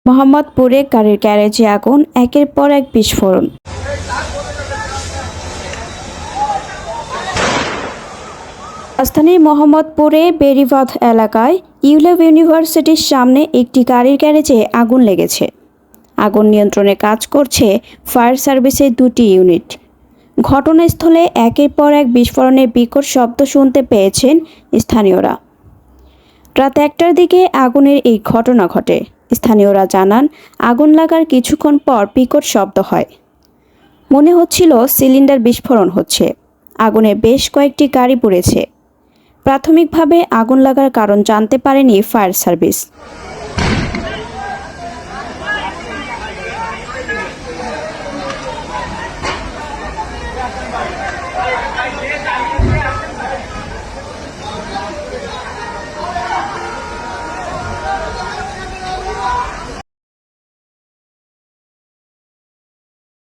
মোহাম্মদপুরে গাড়ির গ্যারেজে আগুন, একের পর এক বিস্ফোরণ। রাজধানীর মোহাম্মদপুরে বেড়িবাঁধ এলাকায় ইউলেভ ইউনিভার্সিটির সামনে একটি গাড়ির গ্যারেজে আগুন লেগেছে। আগুন নিয়ন্ত্রণে কাজ করছে ফায়ার সার্ভিসের 2টি ইউনিট। ঘটনাস্থলে একের পর এক বিস্ফোরণের বিকট শব্দ শুনতে পেয়েছেন স্থানীয়রা। রাত 1টার দিকে আগুনের এই ঘটনা ঘটে। স্থানীয়রা জানান, আগুন লাগার কিছুক্ষণ পর বিকট শব্দ হয়। মনে হচ্ছিল সিলিন্ডার বিস্ফোরণ হচ্ছে। আগুনে বেশ কয়েকটি গাড়ি পুড়েছে। প্রাথমিকভাবে আগুন লাগার কারণ জানতে পারেনি ফায়ার সার্ভিস।